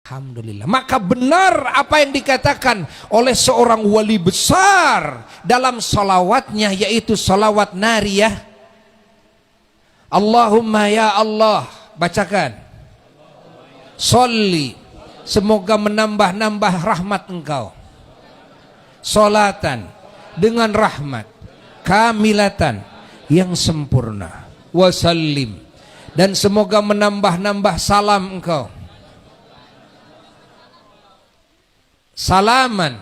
Alhamdulillah. Maka benar apa yang dikatakan oleh seorang wali besar dalam salawatnya, yaitu salawat nariyah. Allahumma ya Allah, bacakan. Sholli, semoga menambah-nambah rahmat engkau. Salatan, dengan rahmat. Kamilatan, yang sempurna. Wasallim, dan semoga menambah-nambah salam engkau. Salaman,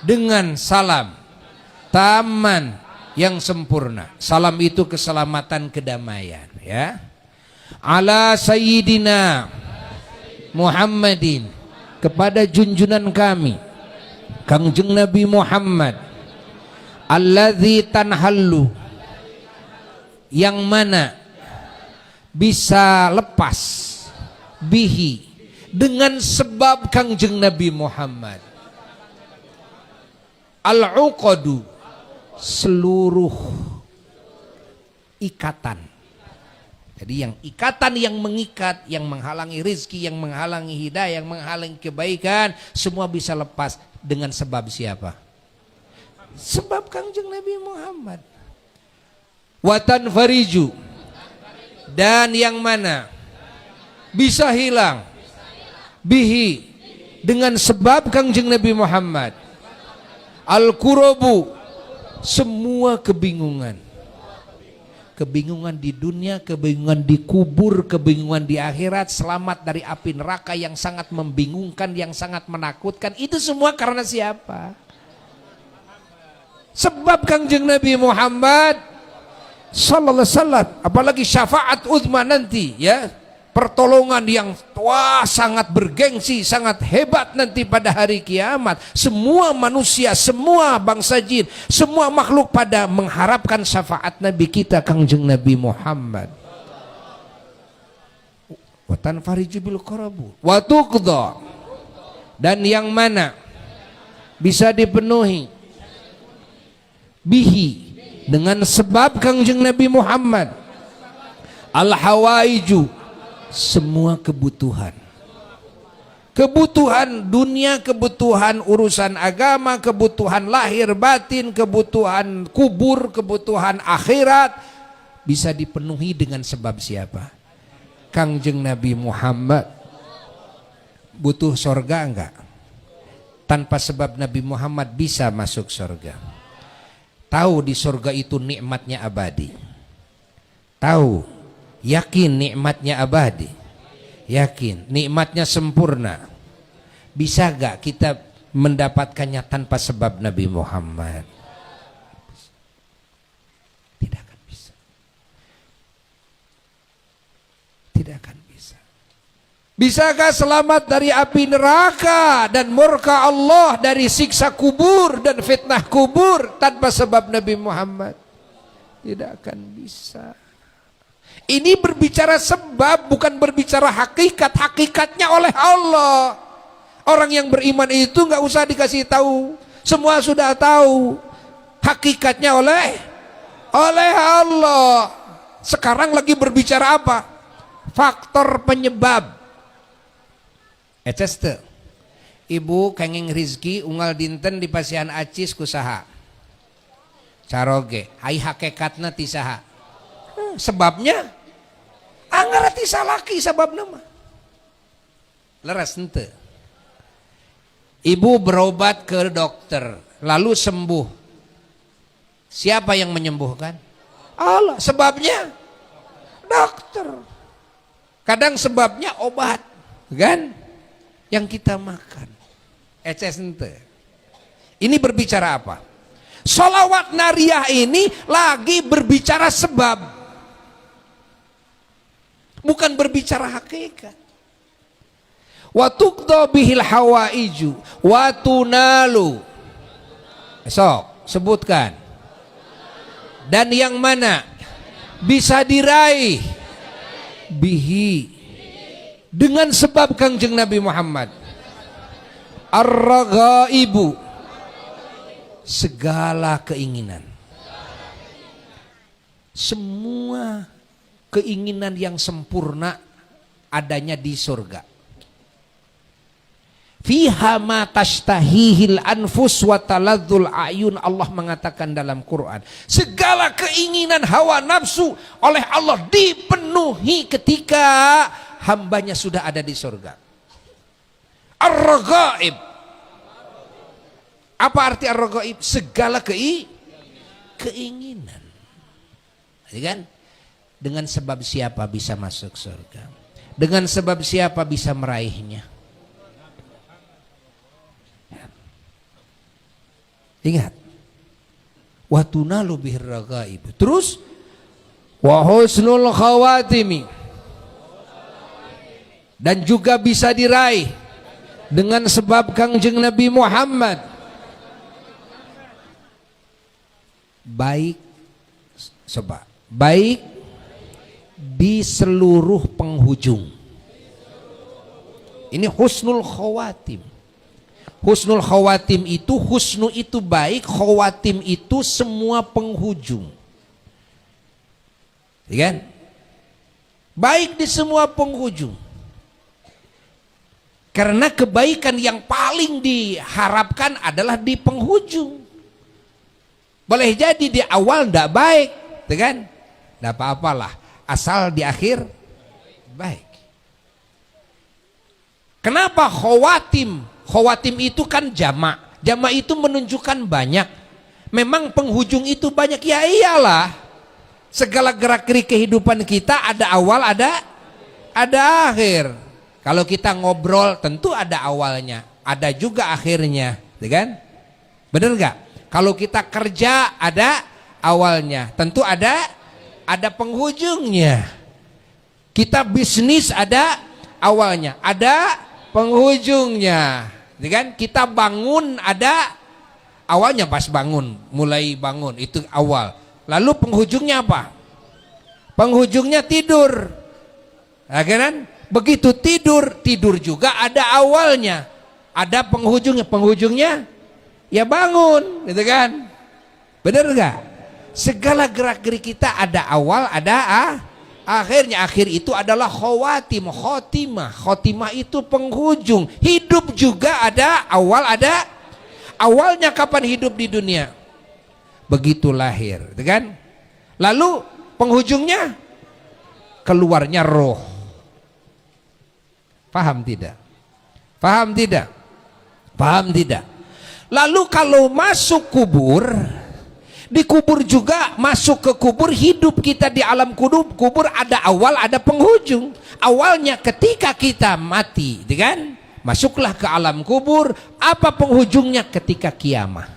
dengan salam. Taman, yang sempurna. Salam itu keselamatan, kedamaian, ya. Ala sayyidina Muhammadin, kepada junjunan kami Kangjeng Nabi Muhammad, alladzi tanhallu, yang mana bisa lepas, bihi, dengan sebab Kangjeng Nabi Muhammad, al-uqadu, seluruh ikatan. Jadi yang ikatan yang mengikat, yang menghalangi rizki, yang menghalangi hidayah, yang menghalangi kebaikan, semua bisa lepas dengan sebab siapa? Sebab Kangjeng Nabi Muhammad. Watan fariju, dan yang mana bisa hilang, bihi, dengan sebab Kangjeng Nabi Muhammad, al-kurobu, semua kebingungan. Kebingungan di dunia, kebingungan di kubur, kebingungan di akhirat, selamat dari api neraka yang sangat membingungkan, yang sangat menakutkan. Itu semua karena siapa? Sebab Kangjeng Nabi Muhammad sallallahu alaihi wasallam. Apalagi syafaat uzma nanti, ya, pertolongan yang sangat bergengsi, sangat hebat nanti pada hari kiamat. Semua manusia, semua bangsa jin, semua makhluk pada mengharapkan syafaat Nabi kita Kangjeng Nabi Muhammad. Wa tanfariju bil qarabu wa tuqda, dan yang mana bisa dipenuhi, bihi, dengan sebab Kangjeng Nabi Muhammad, al hawaiju, semua kebutuhan. Kebutuhan dunia, kebutuhan urusan agama, kebutuhan lahir batin, kebutuhan kubur, kebutuhan akhirat bisa dipenuhi dengan sebab siapa? Kangjeng Nabi Muhammad. Butuh sorga enggak? Tanpa sebab Nabi Muhammad bisa masuk sorga. Tahu di sorga itu nikmatnya abadi. Tahu, yakin nikmatnya abadi, yakin nikmatnya sempurna. Bisa gak kita mendapatkannya tanpa sebab Nabi Muhammad? Tidak akan bisa. Tidak akan bisa. Bisakah selamat dari api neraka dan murka Allah, dari siksa kubur dan fitnah kubur tanpa sebab Nabi Muhammad? Tidak akan bisa. Ini berbicara sebab, bukan berbicara hakikat. Hakikatnya oleh Allah. Orang yang beriman itu nggak usah dikasih tahu, semua sudah tahu. Hakikatnya oleh Allah. Sekarang lagi berbicara apa? Faktor penyebab. Eceste, ibu kenging rizki unggal dinten di pasihan acis kusaha caroge, hai hakikatna tisaha. Sebabnya anggarati salaki sebabna mah leres ente. Ibu berobat ke dokter lalu sembuh, siapa yang menyembuhkan? Allah. Sebabnya dokter. Kadang sebabnya obat, kan, yang kita makan. Eces ente. Ini berbicara apa? Sholawat nariyah ini lagi berbicara sebab, bukan berbicara hakikat. Wa tuqda bihil hawaiju wa tunalu. Esok sebutkan. Dan yang mana bisa diraih, bihi, dengan sebab Kangjeng Nabi Muhammad, ar-raghaibu, segala keinginan. Semua keinginan yang sempurna adanya di surga. fiha ma tashtahihil anfus wa taladzul ayun. Allah mengatakan dalam Quran, segala keinginan hawa nafsu oleh Allah dipenuhi ketika hambanya sudah ada di surga. Ar-raghaib. Apa arti ar-raghaib? Segala keinginan. Ya kan? Dengan sebab siapa bisa masuk surga? Dengan sebab siapa bisa meraihnya? Ingat, wa tunalu bihir raghaib. Terus wa husnul khawatimi, dan juga bisa diraih dengan sebab Kangjeng Nabi Muhammad baik di seluruh penghujung. Ini husnul khawatim. Husnul khawatim itu, husnu itu baik, khawatim itu semua penghujung. Ya kan? Baik di semua penghujung. Karena kebaikan yang paling diharapkan adalah di penghujung. Boleh jadi di awal tidak baik, ya kan? Tidak apa-apalah, asal di akhir baik. Kenapa khawatim? Khawatim itu kan jamak. Jamak itu menunjukkan banyak. Memang penghujung itu banyak. Ya iyalah. Segala gerak-gerik kehidupan kita ada awal, ada akhir. Kalau kita ngobrol tentu ada awalnya, ada juga akhirnya, kan? Bener nggak? Kalau kita kerja ada awalnya, tentu ada penghujungnya. Kita bisnis ada awalnya, ada penghujungnya. Kan? Kita bangun ada awalnya, pas bangun, mulai bangun itu awal. Lalu penghujungnya apa? Penghujungnya tidur. Nah, kan? Begitu tidur juga ada awalnya, ada penghujungnya. Penghujungnya ya bangun, gitu kan? Bener nggak? Segala gerak-gerik kita ada awal, ada akhirnya. Akhir itu adalah khawatim, khotimah. Khotimah itu penghujung. Hidup juga ada awal, ada awalnya. Kapan hidup di dunia? Begitu lahir, kan? Lalu penghujungnya keluarnya roh. Paham tidak? Paham tidak? Paham tidak? Lalu kalau masuk kubur, dikubur juga, masuk ke kubur, hidup kita di alam kubur ada awal, ada penghujung. Awalnya ketika kita mati, kan? Masuklah ke alam kubur. Apa penghujungnya? Ketika kiamah.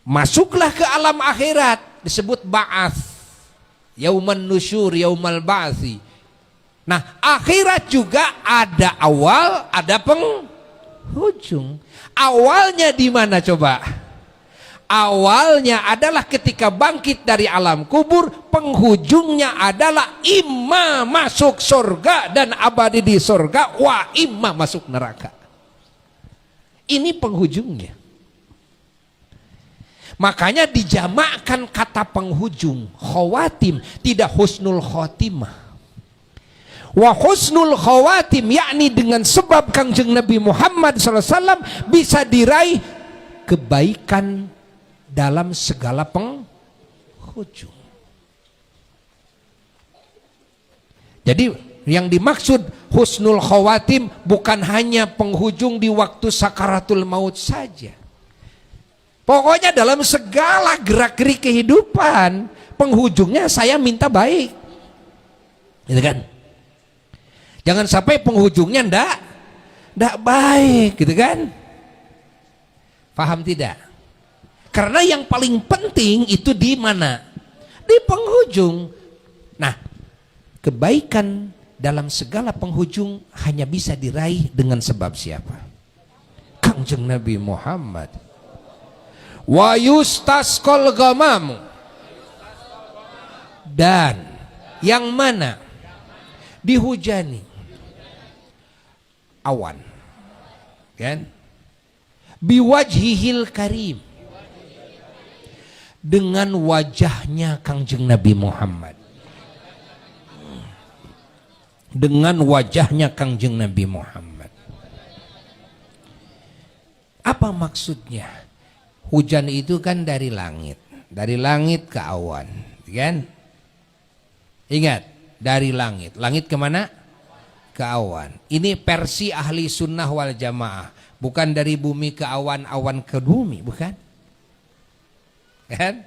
Masuklah ke alam akhirat, disebut ba'ats, yauman nusyur, yaumal ba'tsi. Nah, akhirat juga ada awal, ada penghujung. Awalnya di mana coba? Awalnya adalah ketika bangkit dari alam kubur. Penghujungnya adalah imma masuk surga dan abadi di surga, wa imma masuk neraka. Ini penghujungnya. Makanya dijamakkan kata penghujung, khawatim, tidak husnul khotimah. Wa husnul khawatim, yakni dengan sebab Kangjeng Nabi Muhammad SAW bisa diraih kebaikan dalam segala penghujung. Jadi yang dimaksud husnul khawatim bukan hanya penghujung di waktu sakaratul maut saja. Pokoknya dalam segala gerak-gerik kehidupan, penghujungnya saya minta baik. Gitu kan? Jangan sampai penghujungnya ndak baik, gitu kan? Paham tidak? Karena yang paling penting itu di mana? Di penghujung. Nah, kebaikan dalam segala penghujung hanya bisa diraih dengan sebab siapa? Kangjeng Nabi Muhammad. Wa yustasqal ghamam, dan yang mana dihujani awan, kan? Biwajhihil karim, dengan wajahnya Kangjeng Nabi Muhammad. Dengan wajahnya Kangjeng Nabi Muhammad. Apa maksudnya? Hujan itu kan dari langit ke awan, kan? Ingat, dari langit. Langit kemana? Ke awan. Ini versi ahli sunnah wal jamaah. Bukan dari bumi ke awan, awan ke bumi, bukan? Kan?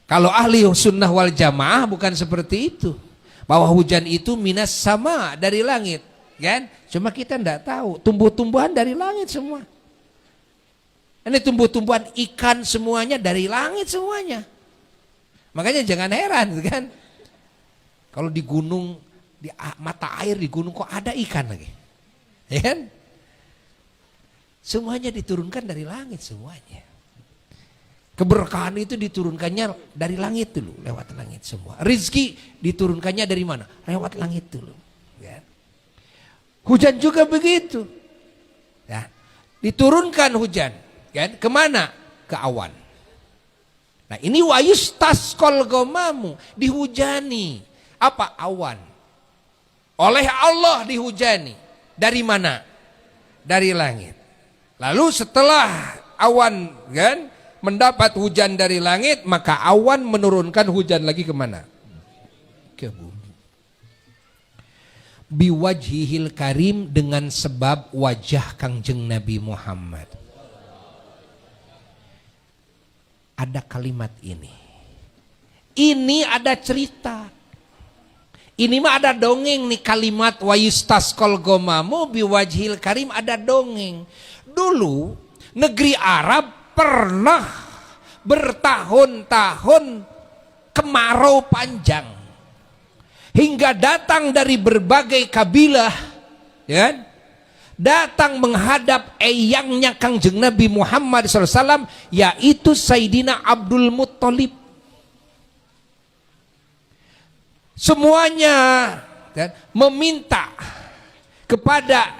Kalau ahli sunnah wal jamaah bukan seperti itu. Bahwa hujan itu minas sama, dari langit, kan? Cuma kita tidak tahu. Tumbuh-tumbuhan dari langit semua. Ini tumbuh-tumbuhan, ikan semuanya dari langit semuanya. Makanya jangan heran, kan? Kalau di gunung, di mata air di gunung kok ada ikan lagi, ya kan? Semuanya diturunkan dari langit semuanya. Keberkahan itu diturunkannya dari langit dulu, lewat langit semua. Rizki diturunkannya dari mana? Lewat langit dulu. Ya. Hujan juga begitu. Ya. Diturunkan hujan, kan? Kemana? Ke awan. Nah ini wayustasqal ghamamu, dihujani. Apa? Awan. Oleh Allah dihujani. Dari mana? Dari langit. Lalu setelah awan, kan, mendapat hujan dari langit, maka awan menurunkan hujan lagi kemana? Ke bumi. Biwajhihil karim, dengan sebab wajah Kangjeng Nabi Muhammad. Ada kalimat ini. Ini ada cerita. Ini mah ada dongeng nih, kalimat wa yustasqal ghamamu biwajhil karim, ada dongeng. Dulu negeri Arab pernah bertahun-tahun kemarau panjang. Hingga datang dari berbagai kabilah, ya, datang menghadap eyangnya Kangjeng Nabi Muhammad SAW, yaitu Sayyidina Abdul Muttalib. Semuanya, kan, meminta kepada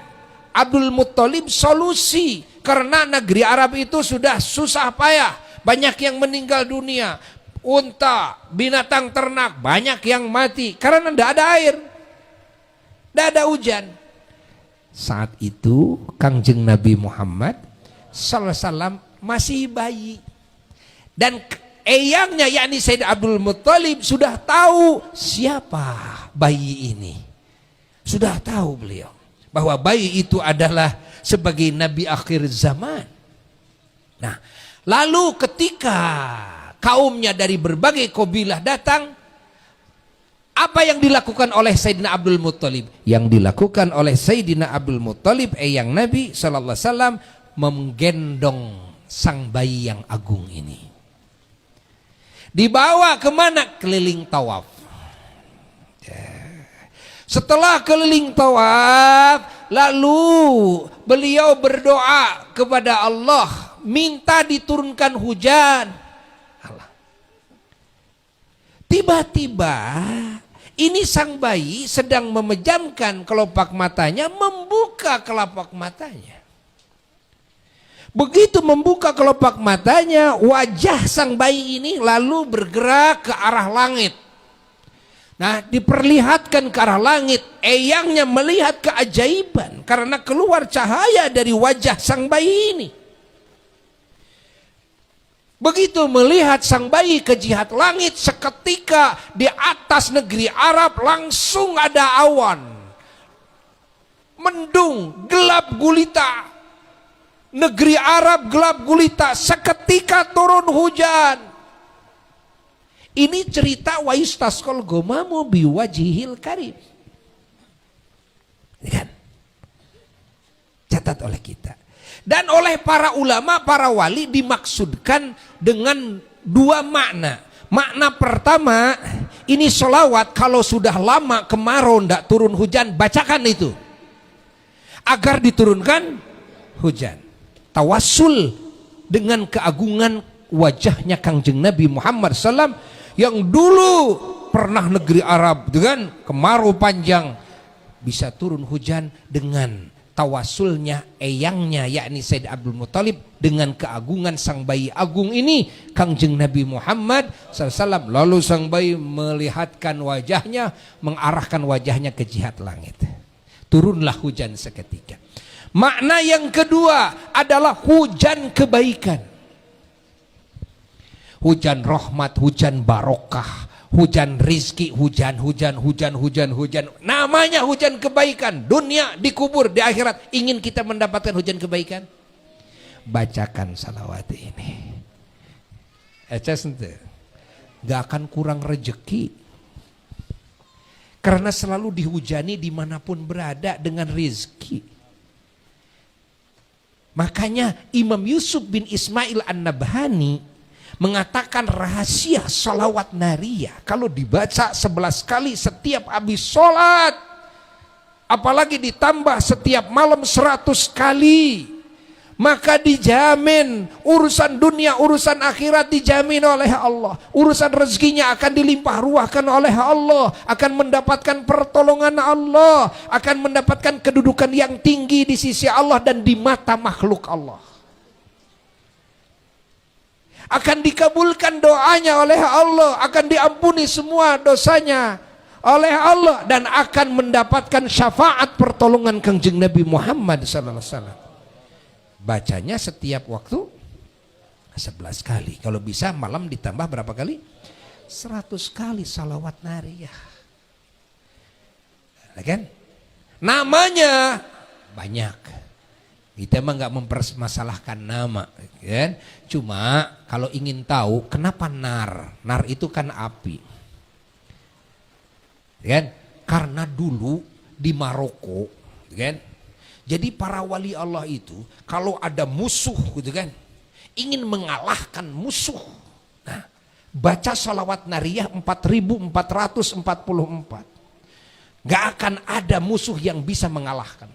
Abdul Muttalib solusi, karena negeri Arab itu sudah susah payah, banyak yang meninggal dunia, unta, binatang ternak banyak yang mati karena tidak ada air, tidak ada hujan. Saat itu Kangjeng Nabi Muhammad SAW masih bayi, dan eyangnya yakni Sayyid Abdul Muttalib sudah tahu siapa bayi ini. Sudah tahu beliau bahwa bayi itu adalah sebagai nabi akhir zaman. Nah, lalu ketika kaumnya dari berbagai kabilah datang, apa yang dilakukan oleh Sayyidina Abdul Muttalib? Yang dilakukan oleh Sayyidina Abdul Muttalib, eyang Nabi sallallahu alaihi wasallam, menggendong sang bayi yang agung ini. Dibawa kemana? Keliling tawaf. Setelah keliling tawaf, lalu beliau berdoa kepada Allah, minta diturunkan hujan. Tiba-tiba ini sang bayi sedang memejamkan kelopak matanya, membuka kelopak matanya. Begitu membuka kelopak matanya, wajah sang bayi ini lalu bergerak ke arah langit. Nah, diperlihatkan ke arah langit, eyangnya melihat keajaiban karena keluar cahaya dari wajah sang bayi ini. Begitu melihat sang bayi ke jihad langit, seketika di atas negeri Arab langsung ada awan, mendung, gelap gulita. Negeri Arab gelap gulita, seketika turun hujan. Ini cerita wa yustasqal ghamamu biwajhihil karim. Kan? Catat oleh kita. Dan oleh para ulama, para wali dimaksudkan dengan dua makna. Makna pertama, ini sholawat kalau sudah lama kemarau ndak turun hujan, bacakan itu agar diturunkan hujan. Tawassul dengan keagungan wajahnya Kangjeng Nabi Muhammad SAW yang dulu pernah negeri Arab dengan kemarau panjang, bisa turun hujan dengan tawassulnya eyangnya yakni Sayyid Abdul Muttalib dengan keagungan sang bayi agung ini Kangjeng Nabi Muhammad SAW. Lalu sang bayi melihatkan wajahnya, mengarahkan wajahnya ke jihad langit, turunlah hujan seketika. Makna yang kedua adalah hujan kebaikan. Hujan rahmat, hujan barokah, hujan rizki, hujan. Namanya hujan kebaikan. Dunia, di kubur, di akhirat. Ingin kita mendapatkan hujan kebaikan? Bacakan salawat ini. Gak akan kurang rejeki. Karena selalu dihujani dimanapun berada dengan rizki. Makanya Imam Yusuf bin Ismail An-Nabhani mengatakan rahasia salawat nariyah. Kalau dibaca 11 kali setiap habis sholat. Apalagi ditambah setiap malam 100 kali. Maka dijamin urusan dunia, urusan akhirat dijamin oleh Allah. Urusan rezekinya akan dilimpah ruahkan oleh Allah, akan mendapatkan pertolongan Allah, akan mendapatkan kedudukan yang tinggi di sisi Allah dan di mata makhluk Allah. Akan dikabulkan doanya oleh Allah, akan diampuni semua dosanya oleh Allah, dan akan mendapatkan syafaat pertolongan Kangjeng Nabi Muhammad SAW. Bacanya setiap waktu 11 kali. Kalau bisa malam ditambah berapa kali? 100 kali salawat nariyah. Kan? Namanya banyak. Kita emang nggak mempermasalahkan nama, kan? Cuma kalau ingin tahu kenapa nar? Nar itu kan api. Kan? Karena dulu di Maroko, kan? Jadi para wali Allah itu kalau ada musuh gitu kan, ingin mengalahkan musuh, nah, baca salawat nariyah 4444. Gak akan ada musuh yang bisa mengalahkan.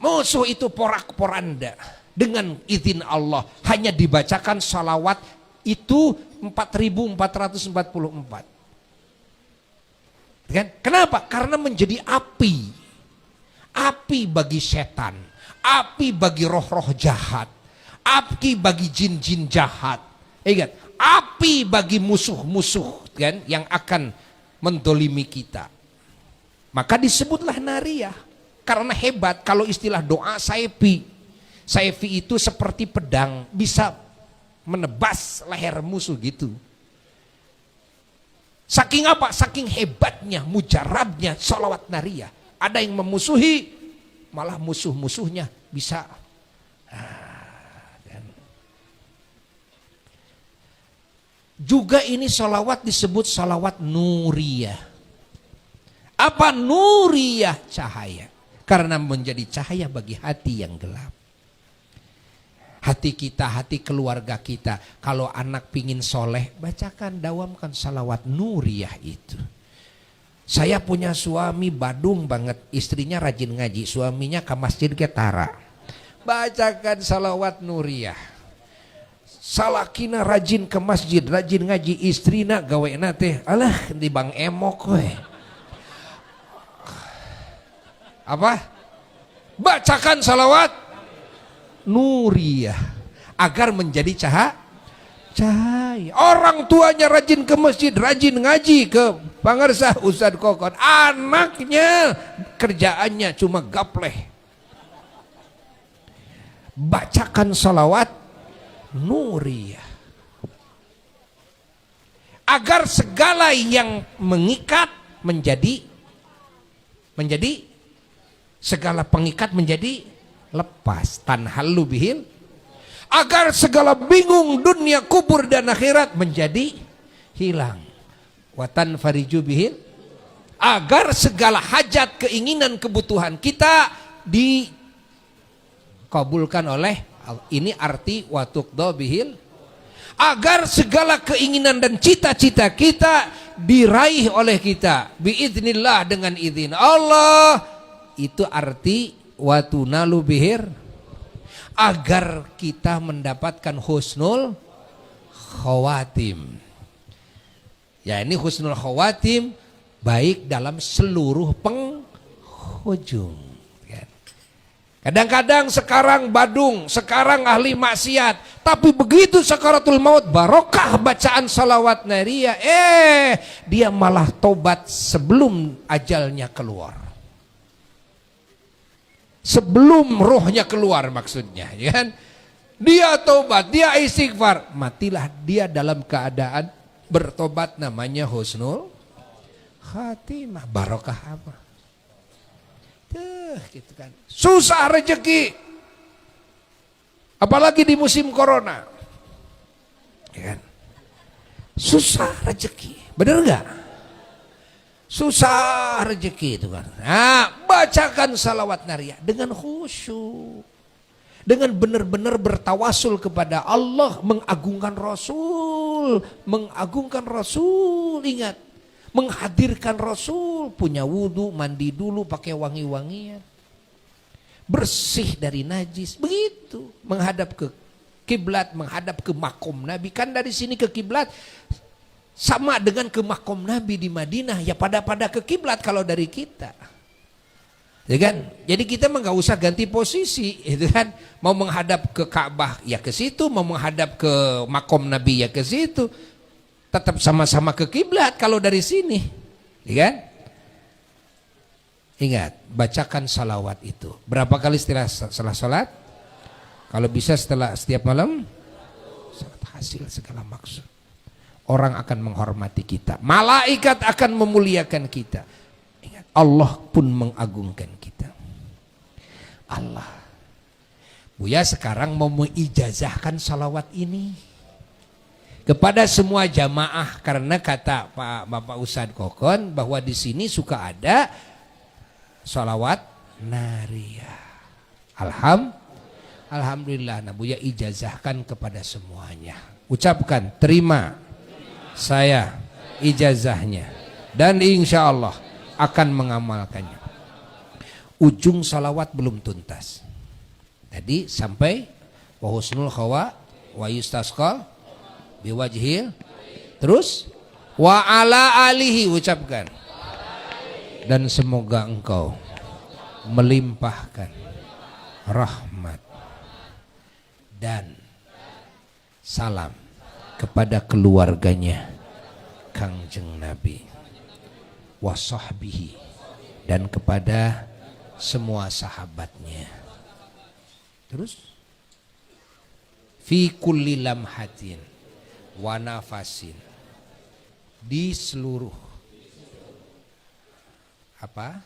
Musuh itu porak-poranda. Dengan izin Allah hanya dibacakan salawat itu 4444. Kan? Kenapa? Karena menjadi api. Api bagi setan, api bagi roh-roh jahat, api bagi jin-jin jahat. Ingat, api bagi musuh-musuh kan yang akan mendolimi kita. Maka disebutlah nariyah karena hebat. Kalau istilah doa saifi, saifi itu seperti pedang, bisa menebas leher musuh gitu. Saking apa? Saking hebatnya, mujarabnya salawat nariyah. Ada yang memusuhi, malah musuh-musuhnya bisa. Juga ini salawat disebut salawat nuriyah. Apa nuriyah? Cahaya. Karena menjadi cahaya bagi hati yang gelap. Hati kita, hati keluarga kita. Kalau anak pingin soleh, bacakan, dawamkan salawat nuriyah itu. Saya punya suami badung banget, istrinya rajin ngaji, suaminya ke masjid ketara. Bacakan salawat nuriyah. Salakina rajin ke masjid, rajin ngaji, istrina gawena teh alah di bang emok we. Apa? Bacakan salawat nuriyah agar menjadi cahaya. Orang tuanya rajin ke masjid, rajin ngaji ke pangarsah Ustadz Kokon, anaknya kerjaannya cuma gapleh. Bacakan salawat nuriyah agar segala yang mengikat menjadi segala pengikat menjadi lepas. Tanhallu bihil, agar segala bingung dunia, kubur dan akhirat menjadi hilang. Watan fariju bihil, agar segala hajat, keinginan, kebutuhan kita dikabulkan oleh ini arti watuqda bihil, agar segala keinginan dan cita-cita kita diraih oleh kita biiznillah, dengan izin Allah. Itu arti watunalu bihir, agar kita mendapatkan husnul khawatim. Ya, ini husnul khawatim baik dalam seluruh penghujung. Kadang-kadang sekarang badung, sekarang ahli maksiat, tapi begitu sakaratul maut, barokah bacaan salawat nariyah, dia malah tobat sebelum ajalnya keluar. sebelum rohnya keluar maksudnya, ya kan? Dia tobat, dia istighfar, matilah dia dalam keadaan bertobat, namanya husnul khatimah, barokah apa? Tuh, gitu kan. Susah rezeki, apalagi di musim corona, ya kan? Susah rezeki, bener nggak? Susah rezeki itu kan. Nah, bacakan salawat nariyah dengan khusyuk, dengan benar-benar bertawasul kepada Allah, mengagungkan Rasul, ingat, menghadirkan Rasul, punya wudhu, mandi dulu pakai wangi-wangian, bersih dari najis, begitu, menghadap ke kiblat, menghadap ke makom Nabi. Kan dari sini ke kiblat sama dengan ke makom Nabi di Madinah, ya pada ke kiblat kalau dari kita. Ya kan? Jadi kita mah nggak usah ganti posisi, itu kan? Mau menghadap ke Ka'bah ya ke situ, mau menghadap ke makom Nabi ya ke situ. Tetap sama-sama ke kiblat kalau dari sini. Ya kan? Ingat, bacakan salawat itu. Berapa kali setelah salat? Kalau bisa setelah setiap malam, hasil segala maksud. Orang akan menghormati kita, malaikat akan memuliakan kita. Ingat, Allah pun mengagungkan kita. Allah. Buya sekarang mau mengijazahkan salawat ini kepada semua jamaah, karena kata Pak Bapak Ustadz Kokon bahwa di sini suka ada salawat nariyah. Alhamdulillah. Nah, Buya ijazahkan kepada semuanya. Ucapkan terima saya ijazahnya, dan insya Allah akan mengamalkannya. Ujung salawat belum tuntas. Tadi sampai wa husnul khawa wa yustasqal biwajhil, terus wa ala alihi, ucapkan, dan semoga engkau melimpahkan rahmat dan salam kepada keluarganya Kangjeng Nabi, wasahbihi, dan kepada semua sahabatnya. Terus fi kulli lamhatin wa nafasin, di seluruh apa?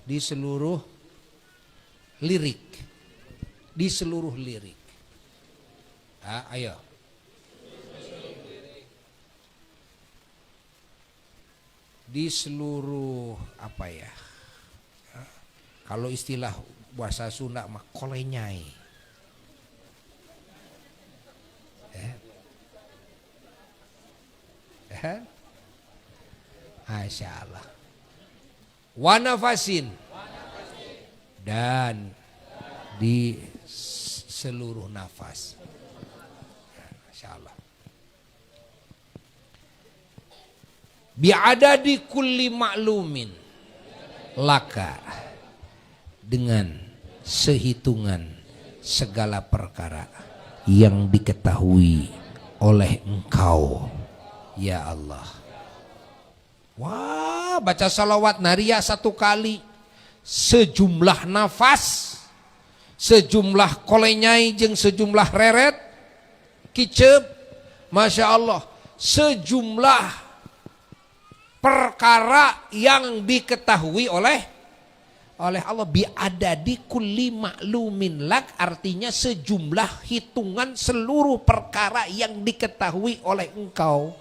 Di seluruh lirik. Di seluruh lirik. Ayo. Di seluruh apa ya? Kalau istilah bahasa Sunda mah kolenyai. Masya Allah. Wanafasin, dan di seluruh nafas. Masya Allah. Bi'adadi kulli ma'lumin laka, dengan sehitungan segala perkara yang diketahui oleh engkau, ya Allah. Wah, baca salawat nariyah 1 kali, sejumlah nafas, sejumlah kolenyai, jeung sejumlah reret kicep, Masya Allah, sejumlah perkara yang diketahui oleh Allah. Bi'adadi kulli ma'lumin lak, artinya sejumlah hitungan seluruh perkara yang diketahui oleh engkau,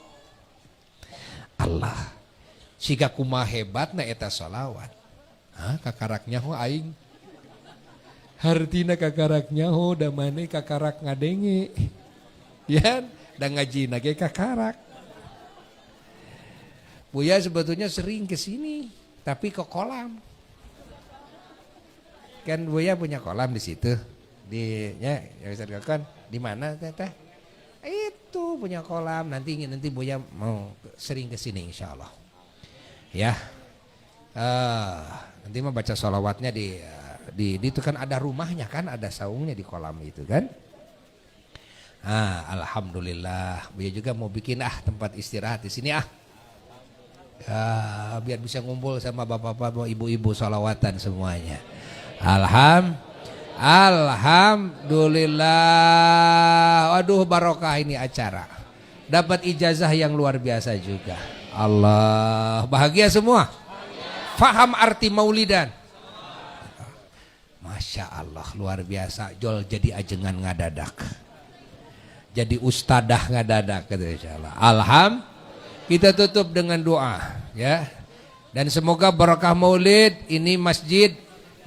Allah. Jika kumaha hebatna eta salawat, kakaraknya ho aing, hartina kakaraknya ho da mane kakarak ngadenge, ya, da ngaji nage kakarak. Buya sebetulnya sering kesini, tapi ke kolam. Kan Buya punya kolam di situ, di ya bisa dikatakan di mana teh? Itu punya kolam. Nanti Buya mau sering kesini insya Allah. Ya, nanti mah baca sholawatnya di itu kan ada rumahnya kan, ada saungnya di kolam itu kan. Alhamdulillah. Buya juga mau bikin tempat istirahat di sini Ya, biar bisa ngumpul sama bapak-bapak, ibu-ibu salawatan semuanya. Alhamdulillah. Waduh, barokah ini acara. Dapat ijazah yang luar biasa juga. Allah, bahagia semua. Faham arti maulidan. Masya Allah, luar biasa. Jol jadi ajengan ngadadak. Jadi ustadah ngadadak, kata insyaallah. Kita tutup dengan doa, ya. Dan semoga berkah maulid ini masjid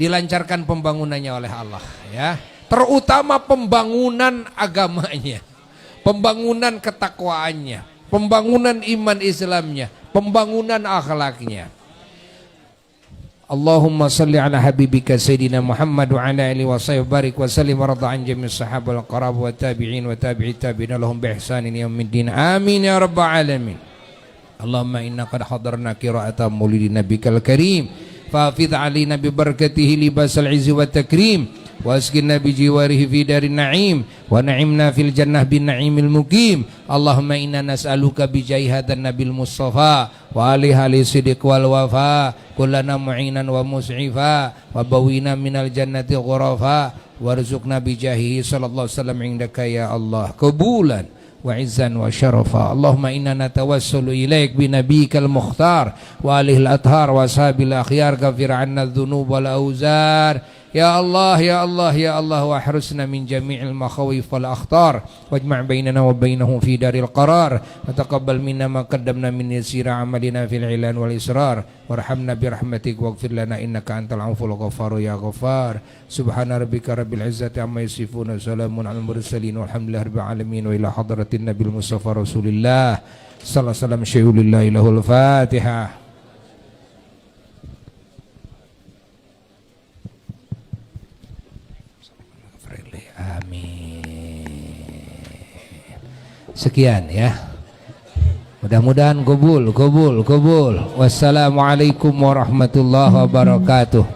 dilancarkan pembangunannya oleh Allah, ya. Terutama pembangunan agamanya, pembangunan ketakwaannya, pembangunan iman Islamnya, pembangunan akhlaknya. Allahumma salli ala habibika Sayyidina Muhammad wa ala alihi wa sahbihi barik wa sallim wa radha an jami'is sahabah wal qarab wa tabi'in wa tabi'i tabi'in lahum bi ihsanin yaumiddin. Amin ya rabbal alamin. Allahumma inna qad hadarna qira'ata maulidi nabikal karim fahafidh alaina bi barakatihi libasal izzi wa takrim wa askinna bi jiwarihi fi darin na'im wa na'imna fil jannah bin na'imil muqim. Allahumma inna nas'aluka bi jahi hadan nabil mustafa wa alihi siddiq wal wafa kullana mu'inan wa mus'ifa wa bawina minal jannati ghurafa warzuqna bi jahihi sallallahu alaihi wasallam indaka ya Allah qabulan wa izzan wa syarafa. Allahumma inna natawassulu ilaik bi nabiyyikal mukhtar wa alihil athhar wa ashabil akhyar ghafir 'anna dzunub wal auzar. Ya Allah ya Allah ya Allah wa harusna min jami'il makhawif wal akhtar wajma' bainana wa bainahum fi daril qarar wa taqabbal minna ma qaddamna min yasira amalina fil ilan wal israr warhamna bi rahmatik waghfir lana innaka antal aful ghaffar ya ghaffar. Subhana rabbika rabbil izzati amma yasifun, salamun alal mursalin walhamdulillahi rabbil alamin. Wa ila hadratin nabil mustafa rasulillah sallallahu alaihi wasallam syai'ulillahi lahul fatihah. Sekian ya. Mudah-mudahan qabul. Wassalamualaikum warahmatullahi wabarakatuh.